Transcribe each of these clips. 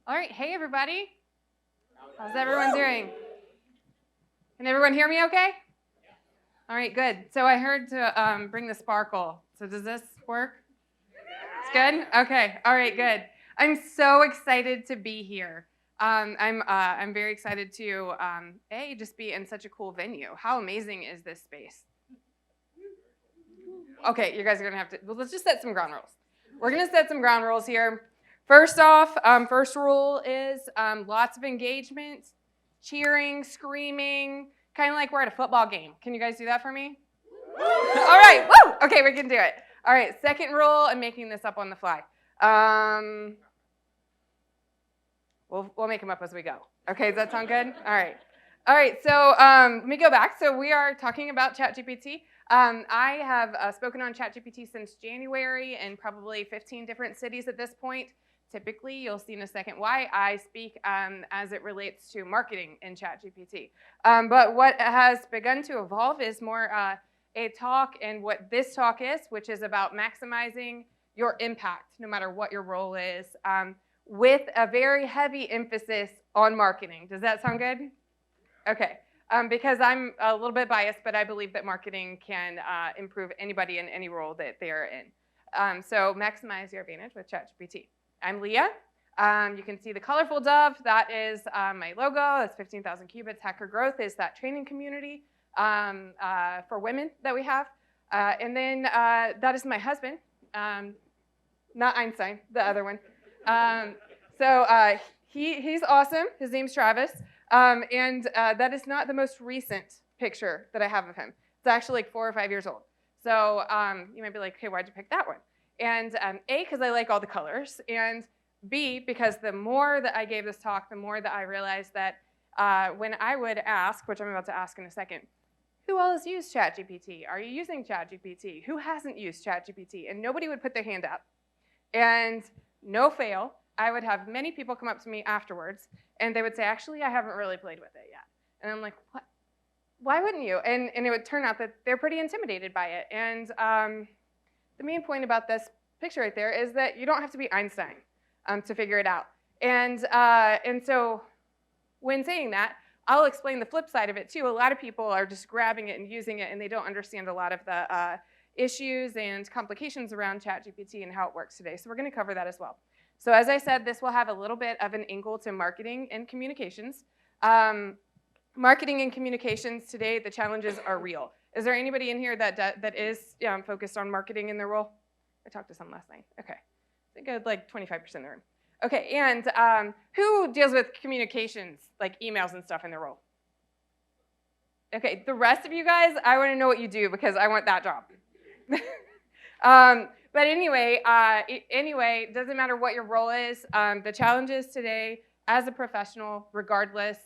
All right, hey everybody. How's everyone doing? Can everyone hear me okay? All right, good. So I heard to bring the sparkle. So does this work? It's good? Okay, all right, good. I'm so excited to be here. I'm very excited to, just be in such a cool venue. How amazing is this space? Okay, you guys are gonna have to, well, let's just set some ground rules. We're gonna set some ground rules here. First off, first rule is lots of engagement, cheering, screaming, kind of like we're at a football game. Can you guys do that for me? All right, woo! Okay, we can do it. All right, second rule, I'm making this up on the fly. We'll make them up as we go. Okay, does that sound good? All right, so let me go back. So we are talking about ChatGPT. I have spoken on ChatGPT since January in probably 15 different cities at this point. Typically, you'll see in a second why I speak as it relates to marketing in ChatGPT. But what has begun to evolve is more a talk, and what this talk is, which is about maximizing your impact, no matter what your role is, with a very heavy emphasis on marketing. Does that sound good? Okay. Because I'm a little bit biased, but I believe that marketing can improve anybody in any role that they are in. So maximize your advantage with ChatGPT. I'm Leah. You can see the colorful dove. That is my logo. That's 15,000 Cubits. Hacker Growth is that training community for women that we have. And then that is my husband, not Einstein, the other one. He's awesome. His name's Travis. And that is not the most recent picture that I have of him. It's actually like 4 or 5 years old. So you might be like, hey, why'd you pick that one? And A, because I like all the colors, and B, because the more that I gave this talk, the more that I realized that when I would ask, which I'm about to ask in a second, who else used ChatGPT? Are you using ChatGPT? Who hasn't used ChatGPT? And nobody would put their hand up. And no fail, I would have many people come up to me afterwards, and they would say, actually, I haven't really played with it yet. And I'm like, what? Why wouldn't you? And it would turn out that they're pretty intimidated by it. And the main point about this picture right there is that you don't have to be Einstein to figure it out. And so when saying that, I'll explain the flip side of it too. A lot of people are just grabbing it and using it, and they don't understand a lot of the issues and complications around ChatGPT and how it works today. So we're going to cover that as well. So as I said, this will have a little bit of an angle to marketing and communications. Marketing and communications today, the challenges are real. Is there anybody in here that is focused on marketing in their role? I talked to some last night. Okay, I think I had like 25% in the room. Okay, and who deals with communications, like emails and stuff in their role? Okay, the rest of you guys, I want to know what you do because I want that job. But anyway, it doesn't matter what your role is. The challenges today, as a professional, regardless,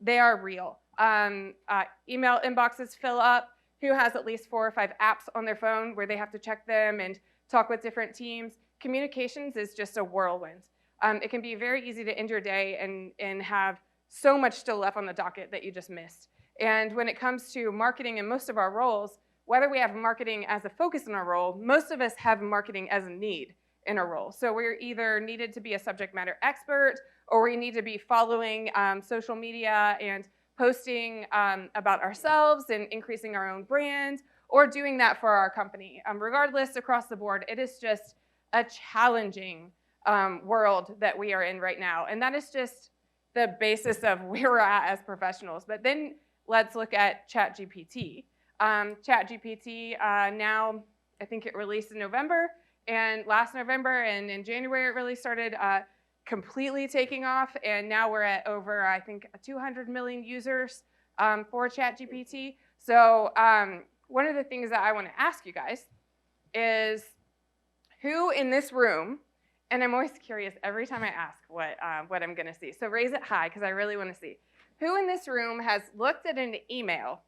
they are real. Email inboxes fill up. Who has at least 4 or 5 apps on their phone where they have to check them and talk with different teams? Communications is just a whirlwind. It can be very easy to end your day and have so much still left on the docket that you just missed. And when it comes to marketing in most of our roles, whether we have marketing as a focus in our role, most of us have marketing as a need in our role. So we're either needed to be a subject matter expert, or we need to be following social media and posting about ourselves and increasing our own brand, or doing that for our company. Regardless, across the board, it is just a challenging world that we are in right now. And that is just the basis of where we're at as professionals. But then let's look at ChatGPT. ChatGPT now, I think it released in November, and last November, and in January it really started completely taking off, and now we're at over, I think, 200 million users for ChatGPT. So one of the things that I want to ask you guys is, who in this room, and I'm always curious every time I ask what I'm going to see, so raise it high because I really want to see. Who in this room has looked at an email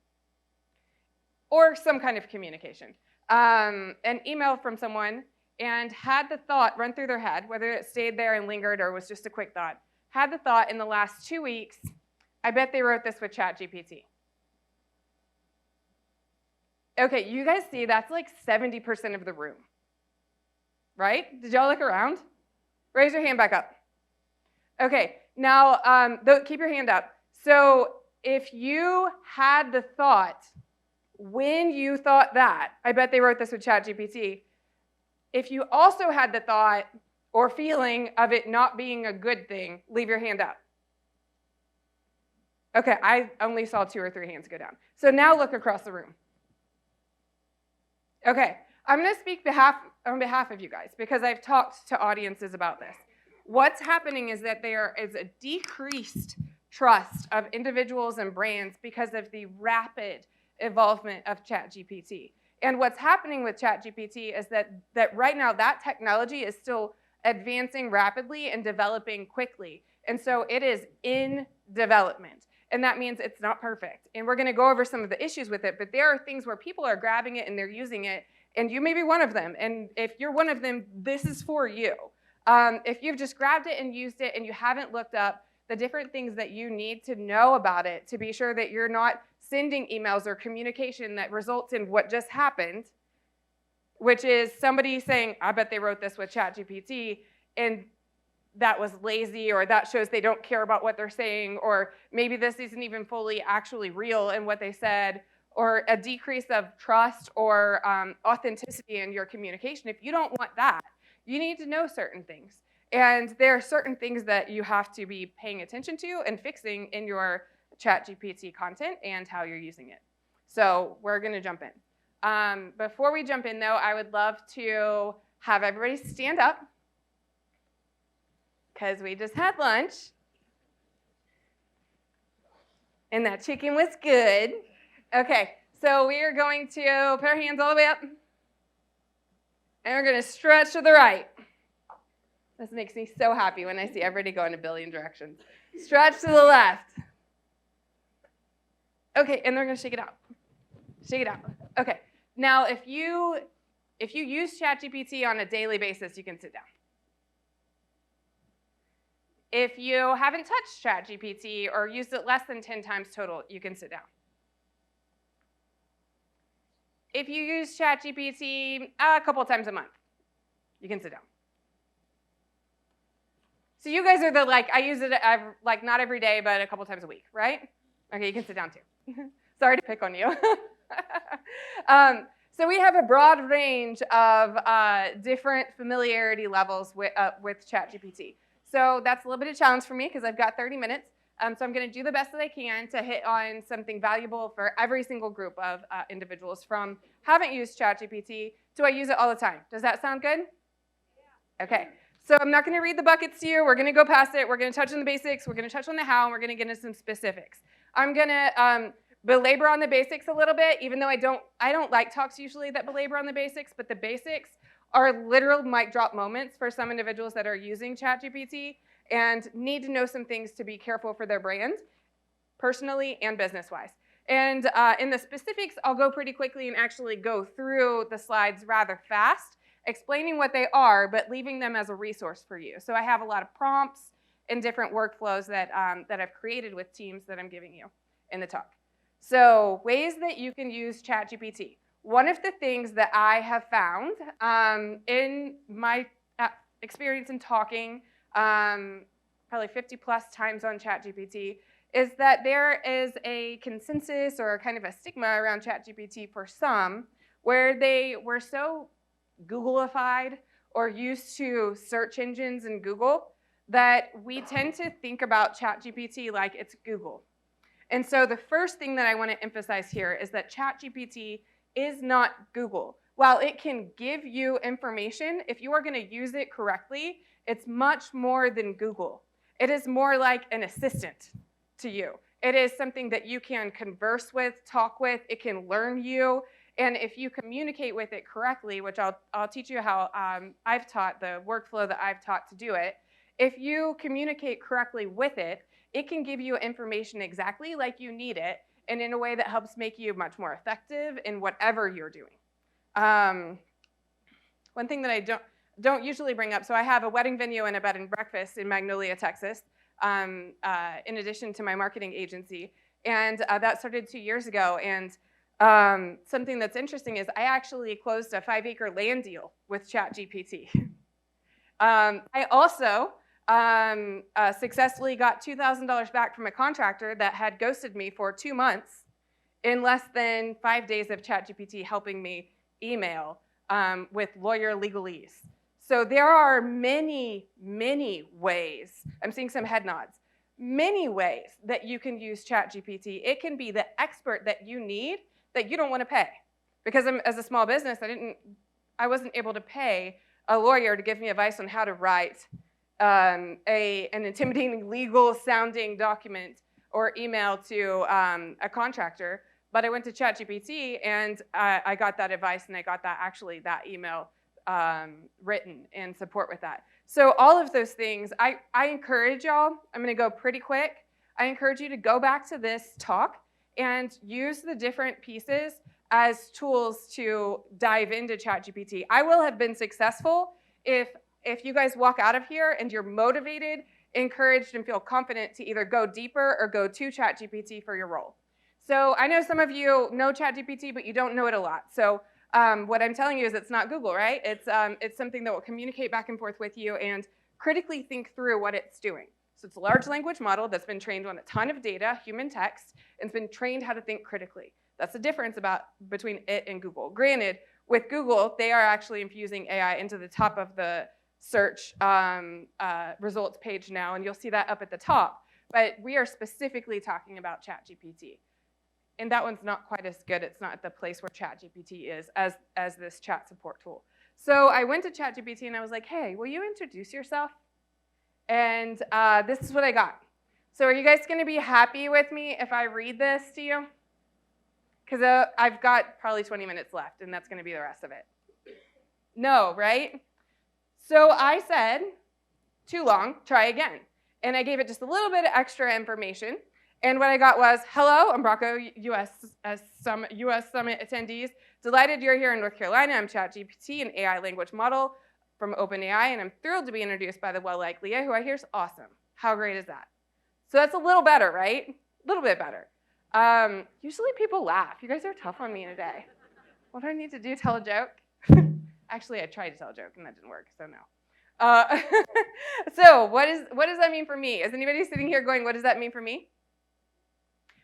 or some kind of communication, an email from someone, and had the thought run through their head, whether it stayed there and lingered or was just a quick thought, had the thought in the last 2 weeks, I bet they wrote this with ChatGPT. Okay, you guys see that's like 70% of the room, right? Did y'all look around? Raise your hand back up. Okay, now keep your hand up. So if you had the thought, when you thought that, I bet they wrote this with ChatGPT, if you also had the thought or feeling of it not being a good thing, leave your hand up. Okay, I only saw 2 or 3 hands go down. So now look across the room. Okay, I'm going to speak on behalf of you guys because I've talked to audiences about this. What's happening is that there is a decreased trust of individuals and brands because of the rapid evolvement of ChatGPT. And what's happening with ChatGPT is that right now that technology is still advancing rapidly and developing quickly. And so it is in development. And that means it's not perfect. And we're going to go over some of the issues with it, but there are things where people are grabbing it and they're using it, and you may be one of them. And if you're one of them, this is for you. If you've just grabbed it and used it and you haven't looked up the different things that you need to know about it to be sure that you're not sending emails or communication that results in what just happened, which is somebody saying, I bet they wrote this with ChatGPT, and that was lazy, or that shows they don't care about what they're saying, or maybe this isn't even fully actually real in what they said, or a decrease of trust or authenticity in your communication. If you don't want that, you need to know certain things. And there are certain things that you have to be paying attention to and fixing in your ChatGPT content and how you're using it. So we're going to jump in. Before we jump in, though, I would love to have everybody stand up because we just had lunch. And that chicken was good. Okay, so we are going to put our hands all the way up. And we're going to stretch to the right. This makes me so happy when I see everybody go in a billion directions. Stretch to the left. Okay, and they're going to shake it out. Shake it out. Okay, now if you use ChatGPT on a daily basis, you can sit down. If you haven't touched ChatGPT or used it less than 10 times total, you can sit down. If you use ChatGPT a couple times a month, you can sit down. So you guys are the, I use it not every day, but a couple times a week, right? Okay, you can sit down too. Sorry to pick on you. So we have a broad range of different familiarity levels with ChatGPT. So that's a little bit of a challenge for me because I've got 30 minutes. So I'm going to do the best that I can to hit on something valuable for every single group of individuals, from haven't used ChatGPT to I use it all the time. Does that sound good? Yeah. Okay. So I'm not going to read the buckets to you. We're going to go past it. We're going to touch on the basics. We're going to touch on the how, and we're going to get into some specifics. I'm going to belabor on the basics a little bit, even though I don't like talks usually that belabor on the basics, but the basics are literal mic drop moments for some individuals that are using ChatGPT and need to know some things to be careful for their brand, personally and business-wise. And in the specifics, I'll go pretty quickly and actually go through the slides rather fast, explaining what they are, but leaving them as a resource for you. So I have a lot of prompts and different workflows that I've created with teams that I'm giving you in the talk. So ways that you can use ChatGPT. One of the things that I have found in my experience in talking probably 50 plus times on ChatGPT is that there is a consensus or kind of a stigma around ChatGPT for some, where they were so Googleified or used to search engines in Google that we tend to think about ChatGPT like it's Google. And so the first thing that I want to emphasize here is that ChatGPT is not Google. While it can give you information, if you are going to use it correctly, it's much more than Google. It is more like an assistant to you. It is something that you can converse with, talk with, it can learn you, and if you communicate with it correctly, which I'll teach you how I've taught, the workflow that I've taught to do it, if you communicate correctly with it, it can give you information exactly like you need it, and in a way that helps make you much more effective in whatever you're doing. One thing that I don't usually bring up, so I have a wedding venue and a bed and breakfast in Magnolia, Texas, in addition to my marketing agency, and that started 2 years ago, and something that's interesting is I actually closed a 5-acre land deal with ChatGPT. I also successfully got $2,000 back from a contractor that had ghosted me for 2 months in less than 5 days of ChatGPT helping me email with lawyer legalese. So there are many, many ways, I'm seeing some head nods, many ways that you can use ChatGPT. It can be the expert that you need that you don't want to pay. Because as a small business, I wasn't able to pay a lawyer to give me advice on how to write an intimidating legal sounding document or email to a contractor, but I went to ChatGPT and I got that advice and I got that email written and support with that. So all of those things, I encourage y'all, I'm gonna go pretty quick, I encourage you to go back to this talk and use the different pieces as tools to dive into ChatGPT. I will have been successful if you guys walk out of here and you're motivated, encouraged, and feel confident to either go deeper or go to ChatGPT for your role. So I know some of you know ChatGPT, but you don't know it a lot. So what I'm telling you is it's not Google, right? It's something that will communicate back and forth with you and critically think through what it's doing. So it's a large language model that's been trained on a ton of data, human text, and it's been trained how to think critically. That's the difference between it and Google. Granted, with Google, they are actually infusing AI into the top of the search results page now, and you'll see that up at the top. But we are specifically talking about ChatGPT. And that one's not quite as good. It's not at the place where ChatGPT is as this chat support tool. So I went to ChatGPT and I was like, hey, will you introduce yourself? And this is what I got. So are you guys going to be happy with me if I read this to you? Because I've got probably 20 minutes left, and that's going to be the rest of it. No, right? So I said, too long, try again. And I gave it just a little bit of extra information. And what I got was, hello, Umbraco US Summit attendees. Delighted you're here in North Carolina. I'm ChatGPT, an AI language model from OpenAI, and I'm thrilled to be introduced by the well-liked Leah, who I hear is awesome. How great is that? So that's a little better, right? A little bit better. Usually people laugh. You guys are tough on me today. What do I need to do? Tell a joke? Actually, I tried to tell a joke, and that didn't work, so no. So what does that mean for me? Is anybody sitting here going, what does that mean for me?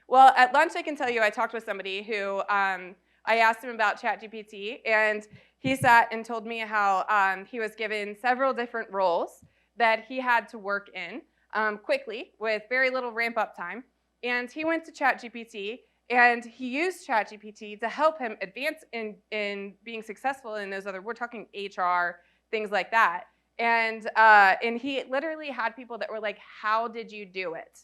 Well, at lunch, I can tell you I talked with somebody who I asked him about ChatGPT, and he sat and told me how he was given several different roles that he had to work in quickly with very little ramp-up time. And he went to ChatGPT, and he used ChatGPT to help him advance in being successful in those other, we're talking HR, things like that. And he literally had people that were like, how did you do it?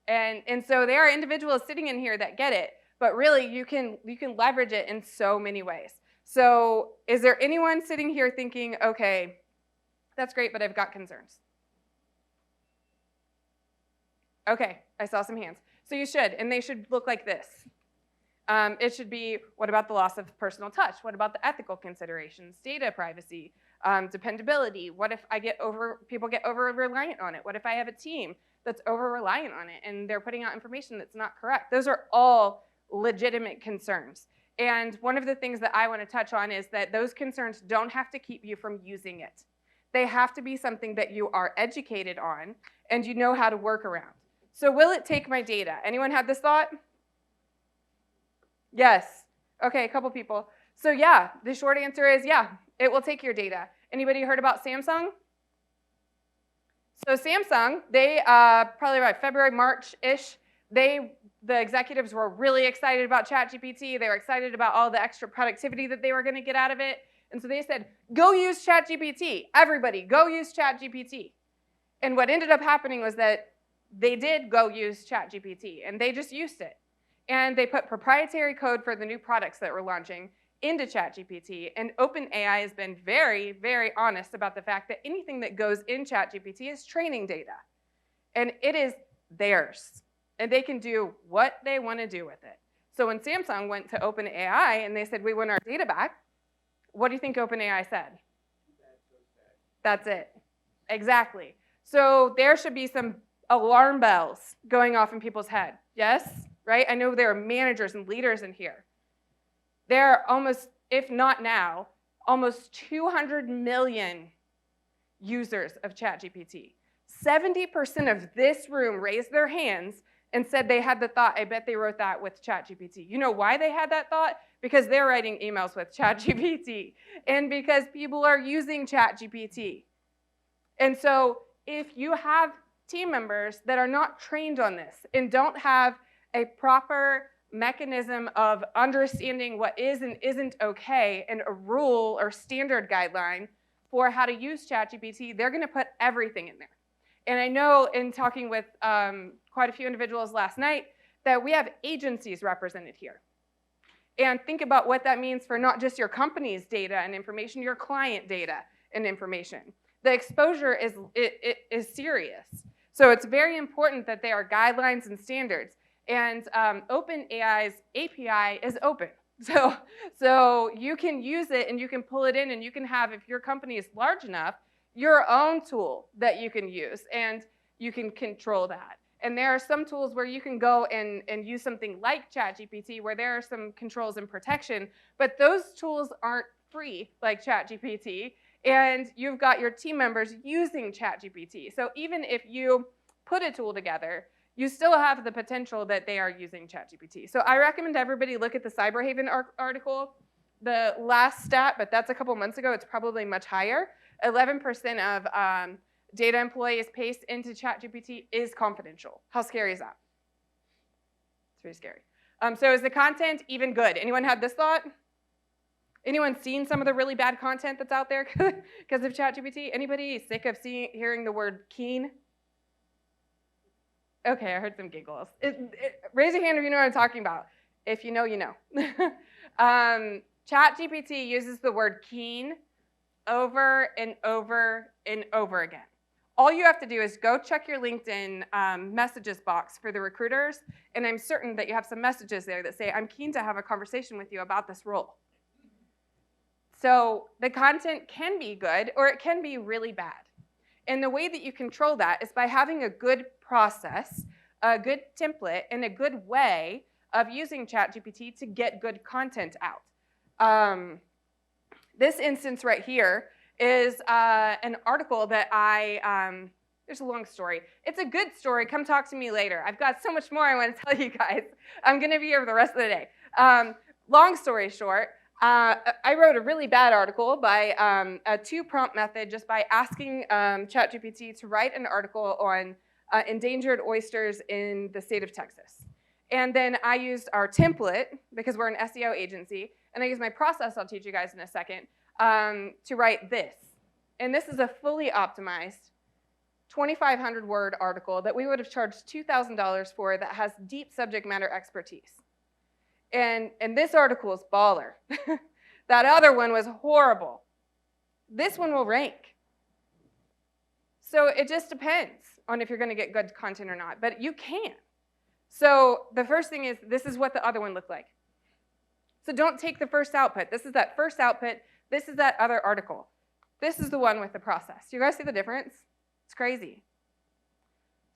And so there are individuals sitting in here that get it, but really you can leverage it in so many ways. So is there anyone sitting here thinking, okay, that's great, but I've got concerns? Okay, I saw some hands. So you should, and they should look like this. It should be, what about the loss of personal touch? What about the ethical considerations, data privacy, dependability? What if people get over-reliant on it? What if I have a team that's over-reliant on it and they're putting out information that's not correct? Those are all legitimate concerns. And one of the things that I want to touch on is that those concerns don't have to keep you from using it. They have to be something that you are educated on and you know how to work around. So will it take my data? Anyone had this thought? Yes. Okay, a couple people. So yeah, the short answer is yeah, it will take your data. Anybody heard about Samsung? So Samsung, they probably about February, March-ish, the executives were really excited about ChatGPT. They were excited about all the extra productivity that they were going to get out of it. And so they said, go use ChatGPT. Everybody, go use ChatGPT. And what ended up happening was that they did go use ChatGPT, and they just used it. And they put proprietary code for the new products that we're launching into ChatGPT. And OpenAI has been very, very honest about the fact that anything that goes in ChatGPT is training data. And it is theirs. And they can do what they want to do with it. So when Samsung went to OpenAI and they said, we want our data back, what do you think OpenAI said? That's it. Exactly. So there should be some alarm bells going off in people's head. Yes? Right? I know there are managers and leaders in here. There are almost, if not now, almost 200 million users of ChatGPT. 70% of this room raised their hands and said they had the thought, I bet they wrote that with ChatGPT. You know why they had that thought? Because they're writing emails with ChatGPT, and because people are using ChatGPT. And so if you have team members that are not trained on this and don't have a proper mechanism of understanding what is and isn't okay and a rule or standard guideline for how to use ChatGPT, they're going to put everything in there. And I know in talking with quite a few individuals last night that we have agencies represented here. And think about what that means for not just your company's data and information, your client data and information. The exposure is serious. So it's very important that there are guidelines and standards. And OpenAI's API is open. So you can use it and you can pull it in and you can have, if your company is large enough, your own tool that you can use and you can control that. And there are some tools where you can go and use something like ChatGPT where there are some controls and protection, but those tools aren't free like ChatGPT, and you've got your team members using ChatGPT. So even if you put a tool together, you still have the potential that they are using ChatGPT. So I recommend everybody look at the Cyberhaven article. The last stat, but that's a couple months ago, it's probably much higher. 11% of data employees paste into ChatGPT is confidential. How scary is that? It's pretty scary. So is the content even good? Anyone had this thought? Anyone seen some of the really bad content that's out there because of ChatGPT? Anybody sick of hearing the word keen? Okay, I heard some giggles. Raise your hand if you know what I'm talking about. If you know, you know. ChatGPT uses the word keen over and over and over again. All you have to do is go check your LinkedIn messages box for the recruiters, and I'm certain that you have some messages there that say, I'm keen to have a conversation with you about this role. So the content can be good, or it can be really bad. And the way that you control that is by having a good process, a good template, and a good way of using ChatGPT to get good content out. This instance right here is an article that there's a long story. It's a good story. Come talk to me later. I've got so much more I want to tell you guys. I'm going to be here for the rest of the day. Long story short, I wrote a really bad article by a two-prompt method just by asking ChatGPT to write an article on endangered oysters in the state of Texas. And then I used our template, because we're an SEO agency, and I used my process I'll teach you guys in a second, to write this. And this is a fully optimized 2,500 word article that we would have charged $2,000 for that has deep subject matter expertise. And this article is baller. That other one was horrible. This one will rank. So it just depends on if you're going to get good content or not, but you can. So the first thing is, this is what the other one looked like. So don't take the first output. This is that first output. This is that other article. This is the one with the process. You guys see the difference? It's crazy.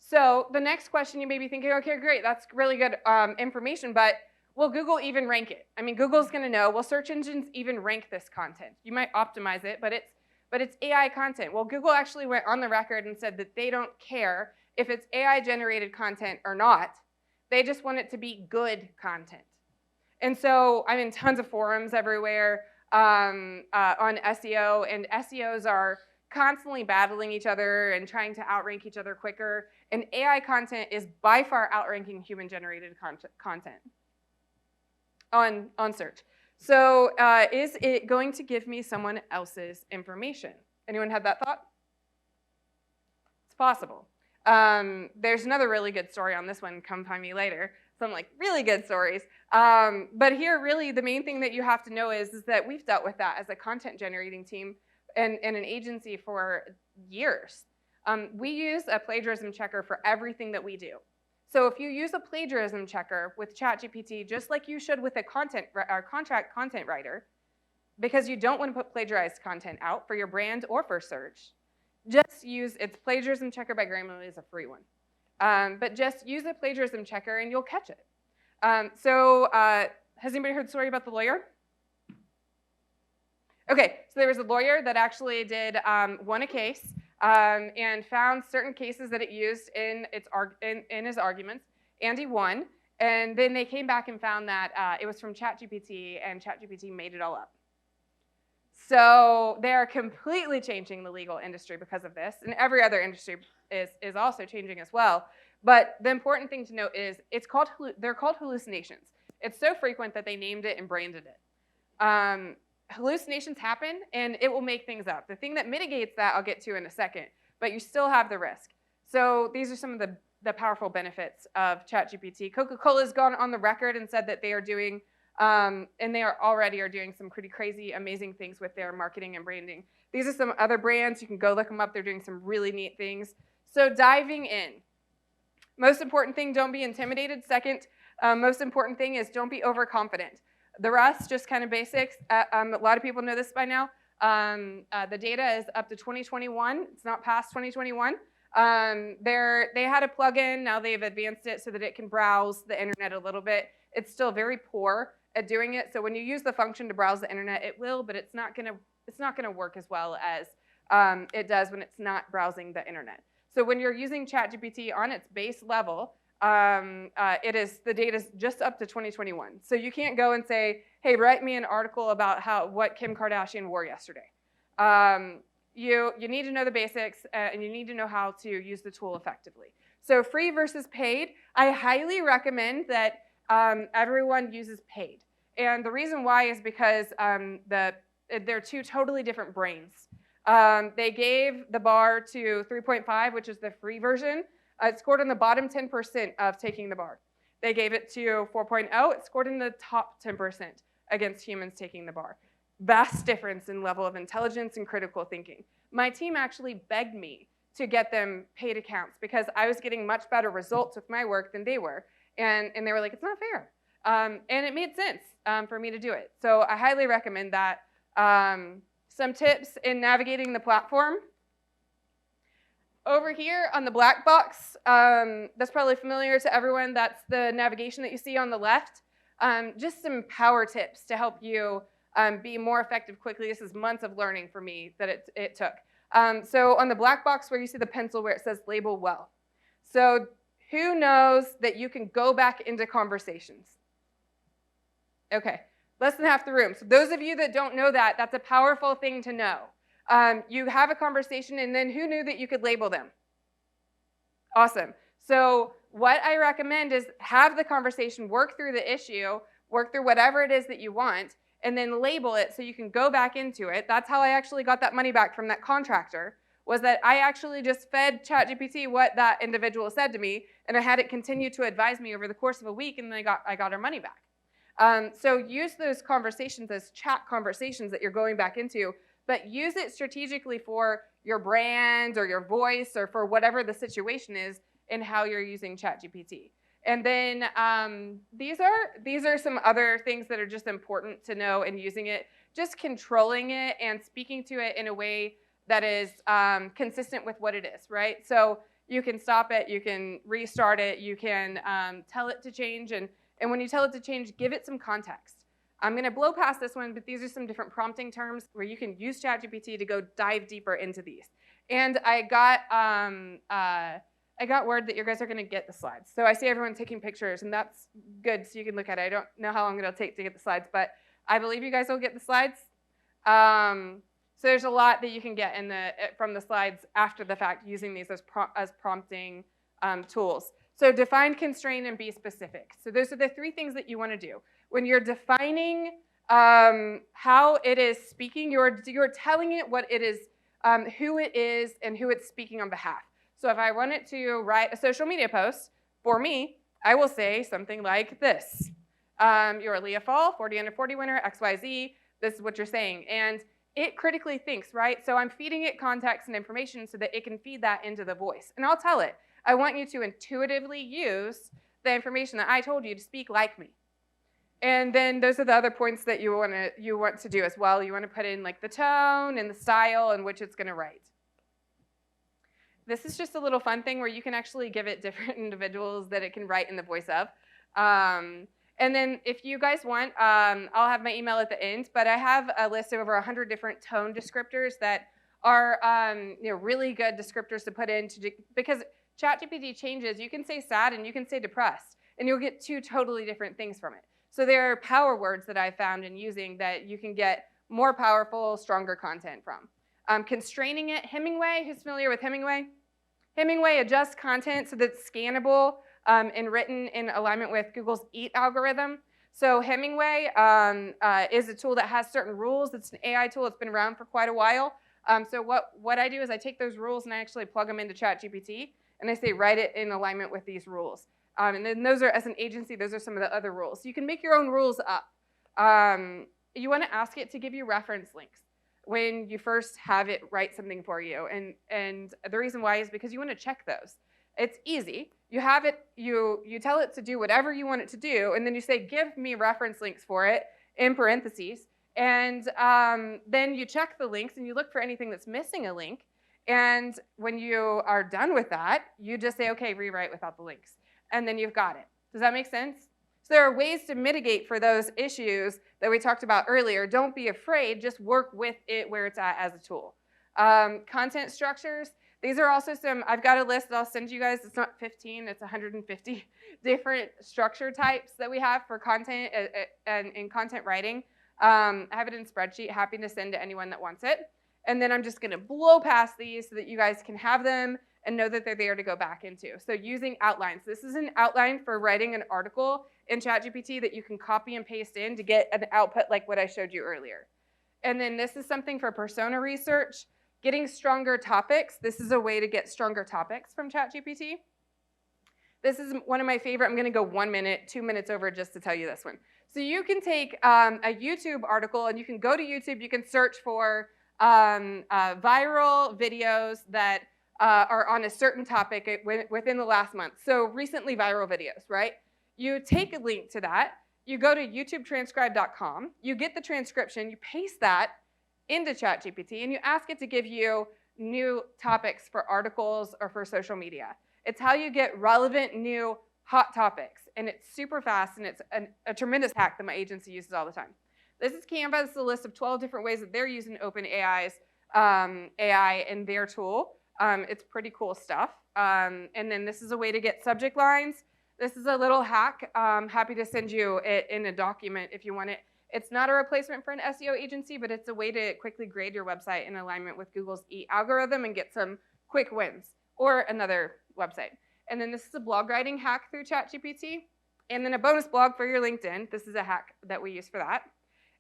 So the next question you may be thinking, okay, great, that's really good information, but will Google even rank it? I mean, Google's going to know. Will search engines even rank this content? You might optimize it, but it's AI content. Well, Google actually went on the record and said that they don't care if it's AI-generated content or not. They just want it to be good content. And so I'm in tons of forums everywhere on SEO, and SEOs are constantly battling each other and trying to outrank each other quicker. And AI content is by far outranking human-generated content on search. So is it going to give me someone else's information? Anyone had that thought? It's possible. There's another really good story on this one. Come find me later. Some like really good stories. But here, really, the main thing that you have to know is that we've dealt with that as a content generating team and an agency for years. We use a plagiarism checker for everything that we do. So if you use a plagiarism checker with ChatGPT, just like you should with a contract content writer, because you don't want to put plagiarized content out for your brand or for search, just use its plagiarism checker by Grammarly is a free one. But just use a plagiarism checker and you'll catch it. Has anybody heard the story about the lawyer? Okay, so there was a lawyer that actually won a case and found certain cases that it used in his arguments, and he won. And then they came back and found that it was from ChatGPT, and ChatGPT made it all up. So they are completely changing the legal industry because of this, and every other industry is also changing as well. But the important thing to note is they're called hallucinations. It's so frequent that they named it and branded it. Hallucinations happen, and it will make things up. The thing that mitigates that I'll get to in a second, but you still have the risk. So these are some of the powerful benefits of ChatGPT. Coca-Cola's gone on the record and said that they are doing, and they already are doing some pretty crazy, amazing things with their marketing and branding. These are some other brands. You can go look them up. They're doing some really neat things. So diving in. Most important thing, don't be intimidated. Second, most important thing is don't be overconfident. The rest, just kind of basics. A lot of people know this by now. The data is up to 2021. It's not past 2021. They had a plugin. Now they've advanced it so that it can browse the internet a little bit. It's still very poor at doing it. So when you use the function to browse the internet, it will, but it's not gonna work as well as it does when it's not browsing the internet. So when you're using ChatGPT on its base level, the data is just up to 2021. So you can't go and say, hey, write me an article about what Kim Kardashian wore yesterday. You need to know the basics, and you need to know how to use the tool effectively. So free versus paid, I highly recommend that everyone uses paid. And the reason why is because they're two totally different brains. They gave the bar to 3.5, which is the free version. It scored in the bottom 10% of taking the bar. They gave it to 4.0. It scored in the top 10% against humans taking the bar. Vast difference in level of intelligence and critical thinking. My team actually begged me to get them paid accounts because I was getting much better results with my work than they were. And they were like, it's not fair. And it made sense for me to do it. So I highly recommend that. Some tips in navigating the platform. Over here on the black box, that's probably familiar to everyone. That's the navigation that you see on the left. Just some power tips to help you be more effective quickly. This is months of learning for me that it took. So on the black box where you see the pencil where it says label well. So who knows that you can go back into conversations? Okay, less than half the room. So those of you that don't know that, that's a powerful thing to know. You have a conversation, and then who knew that you could label them? Awesome. So what I recommend is have the conversation, work through the issue, work through whatever it is that you want, and then label it so you can go back into it. That's how I actually got that money back from that contractor, was that I actually just fed ChatGPT what that individual said to me, and I had it continue to advise me over the course of a week, and then I got our money back. So use those conversations as chat conversations that you're going back into, but use it strategically for your brand or your voice or for whatever the situation is in how you're using ChatGPT. And then these are some other things that are just important to know in using it. Just controlling it and speaking to it in a way that is consistent with what it is, right? So you can stop it, you can restart it, you can tell it to change, and when you tell it to change, give it some context. I'm going to blow past this one, but these are some different prompting terms where you can use ChatGPT to go dive deeper into these. And I got word that you guys are going to get the slides. So I see everyone taking pictures, and that's good, so you can look at it. I don't know how long it'll take to get the slides, but I believe you guys will get the slides. So there's a lot that you can get from the slides after the fact using these as prompting tools. So define, constrain, and be specific. So those are the three things that you want to do. When you're defining how it is speaking, you're telling it what it is, who it is, and who it's speaking on behalf. So if I want it to write a social media post for me, I will say something like this. You're Leah Faul, 40 under 40 winner, XYZ. This is what you're saying. And it critically thinks, right? So I'm feeding it context and information so that it can feed that into the voice. And I'll tell it, I want you to intuitively use the information that I told you to speak like me. And then those are the other points that you want to do as well. You want to put in like the tone and the style in which it's going to write. This is just a little fun thing where you can actually give it different individuals that it can write in the voice of. And then if you guys want, I'll have my email at the end, but I have a list of over 100 different tone descriptors that are really good descriptors to put in because ChatGPT changes. You can say sad and you can say depressed, and you'll get two totally different things from it. So there are power words that I've found in using that you can get more powerful, stronger content from. Constraining it, Hemingway, who's familiar with Hemingway? Hemingway adjusts content so that it's scannable and written in alignment with Google's EAT algorithm. So Hemingway is a tool that has certain rules. It's an AI tool. It's been around for quite a while. So what I do is I take those rules and I actually plug them into ChatGPT, and I say write it in alignment with these rules. And then those are, as an agency, those are some of the other rules. So you can make your own rules up. You want to ask it to give you reference links when you first have it write something for you. And the reason why is because you want to check those. It's easy. You have it, you tell it to do whatever you want it to do, and then you say, give me reference links for it in parentheses. And then you check the links and you look for anything that's missing a link. And when you are done with that, you just say, okay, rewrite without the links. And then you've got it. Does that make sense? So there are ways to mitigate for those issues that we talked about earlier. Don't be afraid, just work with it where it's at as a tool. Content structures, these are also some, I've got a list that I'll send you guys. It's not 15, it's 150 different structure types that we have for content and in content writing. I have it in a spreadsheet, happy to send to anyone that wants it. And then I'm just gonna blow past these so that you guys can have them and know that they're there to go back into. So using outlines. This is an outline for writing an article in ChatGPT that you can copy and paste in to get an output like what I showed you earlier. And then this is something for persona research. Getting stronger topics. This is a way to get stronger topics from ChatGPT. This is one of my favorite. I'm gonna go 1 minute, 2 minutes over just to tell you this one. So you can take a YouTube article and you can go to YouTube, you can search for viral videos that are on a certain topic within the last month. So recently viral videos, right? You take a link to that, you go to youtubetranscribe.com, you get the transcription, you paste that into ChatGPT, and you ask it to give you new topics for articles or for social media. It's how you get relevant, new, hot topics, and it's super fast, and it's a tremendous hack that my agency uses all the time. This is Canva. This is a list of 12 different ways that they're using OpenAI's AI in their tool. It's pretty cool stuff. And then this is a way to get subject lines. This is a little hack. Happy to send you it in a document if you want it. It's not a replacement for an SEO agency, but it's a way to quickly grade your website in alignment with Google's EAT algorithm and get some quick wins, or another website. And then this is a blog writing hack through ChatGPT. And then a bonus blog for your LinkedIn. This is a hack that we use for that.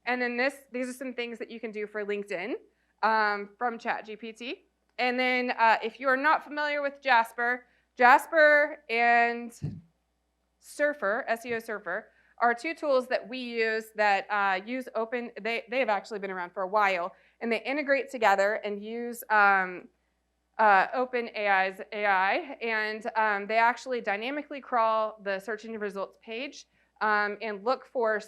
And then these are some things that you can do for LinkedIn from ChatGPT. And then if you are not familiar with Jasper and Surfer, SEO Surfer, are two tools that we use that use open, they have actually been around for a while, and they integrate together and use OpenAI's AI, and they actually dynamically crawl the search engine results page and look for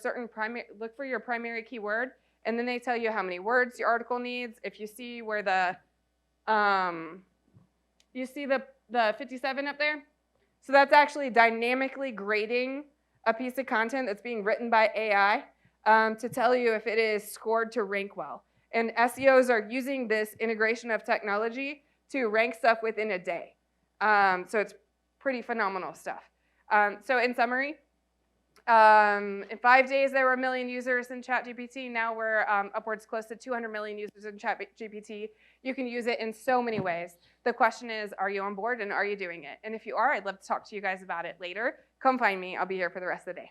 your primary keyword, and then they tell you how many words your article needs. If you see where the 57 up there, so that's actually dynamically grading a piece of content that's being written by AI to tell you if it is scored to rank well. And SEOs are using this integration of technology to rank stuff within a day. So it's pretty phenomenal stuff. So in summary, in 5 days there were 1 million users in ChatGPT. Now we're upwards close to 200 million users in ChatGPT. You can use it in so many ways. The question is, are you on board and are you doing it? And if you are, I'd love to talk to you guys about it later. Come find me. I'll be here for the rest of the day.